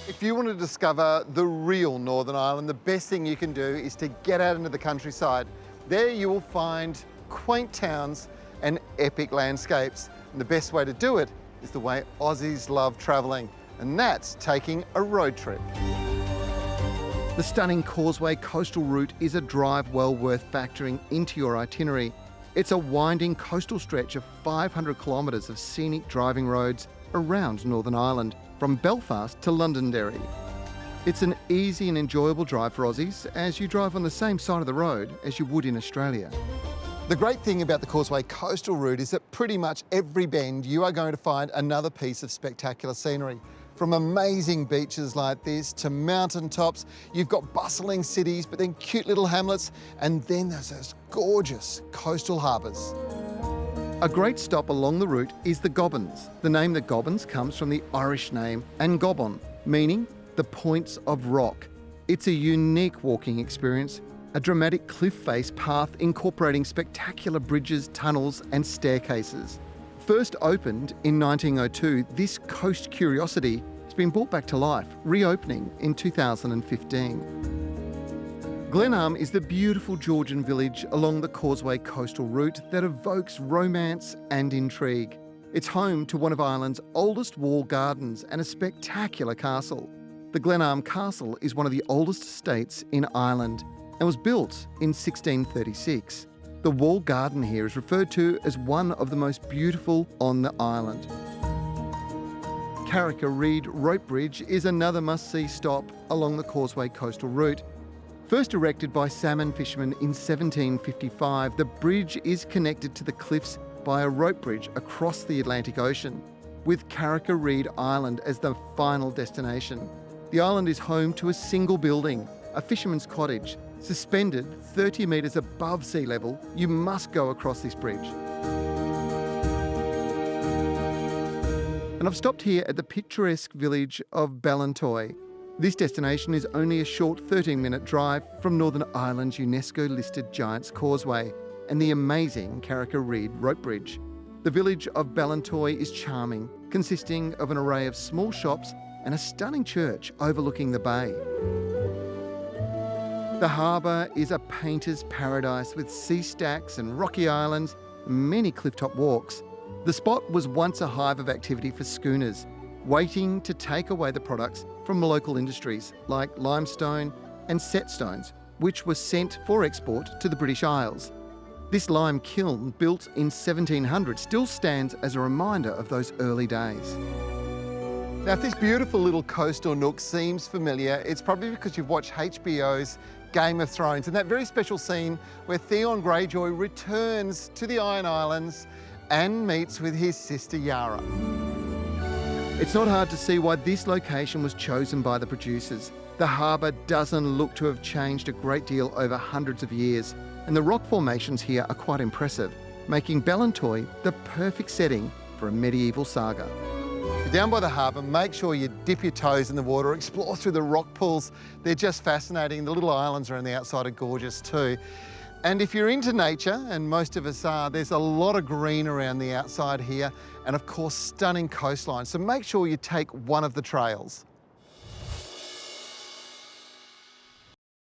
If you want to discover the real Northern Ireland, the best thing you can do is to get out into the countryside. There you will find quaint towns and epic landscapes. And the best way to do it is the way Aussies love travelling, and that's taking a road trip. The stunning Causeway coastal route is a drive well worth factoring into your itinerary. It's a winding coastal stretch of 500 kilometres of scenic driving roads around Northern Ireland, from Belfast to Londonderry. It's an easy and enjoyable drive for Aussies, as you drive on the same side of the road as you would in Australia. The great thing about the Causeway coastal route is that pretty much every bend you are going to find another piece of spectacular scenery. From amazing beaches like this to mountain tops, you've got bustling cities, but then cute little hamlets, and then there's those gorgeous coastal harbours. A great stop along the route is the Gobbins. The name the Gobbins comes from the Irish name Angobon, meaning the points of rock. It's a unique walking experience, a dramatic cliff face path incorporating spectacular bridges, tunnels and staircases. First opened in 1902, this coast curiosity has been brought back to life, reopening in 2015. Glenarm is the beautiful Georgian village along the Causeway coastal route that evokes romance and intrigue. It's home to one of Ireland's oldest walled gardens and a spectacular castle. The Glenarm Castle is one of the oldest estates in Ireland and was built in 1636. The walled garden here is referred to as one of the most beautiful on the island. Carricker Reid Rope Bridge is another must-see stop along the Causeway coastal route. First erected by salmon fishermen in 1755, the bridge is connected to the cliffs by a rope bridge across the Atlantic Ocean, with Carricker Reid Island as the final destination. The island is home to a single building, a fisherman's cottage. Suspended 30 metres above sea level, you must go across this bridge. And I've stopped here at the picturesque village of Ballingtoy. This destination is only a short 13-minute drive from Northern Ireland's UNESCO-listed Giant's Causeway and the amazing Carricker Reid Rope Bridge. The village of Ballintoi is charming, consisting of an array of small shops and a stunning church overlooking the bay. The harbour is a painter's paradise with sea stacks and rocky islands, many clifftop walks. The spot was once a hive of activity for schooners, waiting to take away the products from local industries like limestone and set stones, which were sent for export to the British Isles. This lime kiln, built in 1700, still stands as a reminder of those early days. Now, if this beautiful little coastal nook seems familiar, it's probably because you've watched HBO's Game of Thrones and that very special scene where Theon Greyjoy returns to the Iron Islands and meets with his sister Yara. It's not hard to see why this location was chosen by the producers. The harbour doesn't look to have changed a great deal over hundreds of years, and the rock formations here are quite impressive, making Ballintoy the perfect setting for a medieval saga. If you're down by the harbour, make sure you dip your toes in the water, explore through the rock pools. They're just fascinating. The little islands around the outside are gorgeous too. And if you're into nature, and most of us are, there's a lot of green around the outside here, and of course, stunning coastline. So make sure you take one of the trails.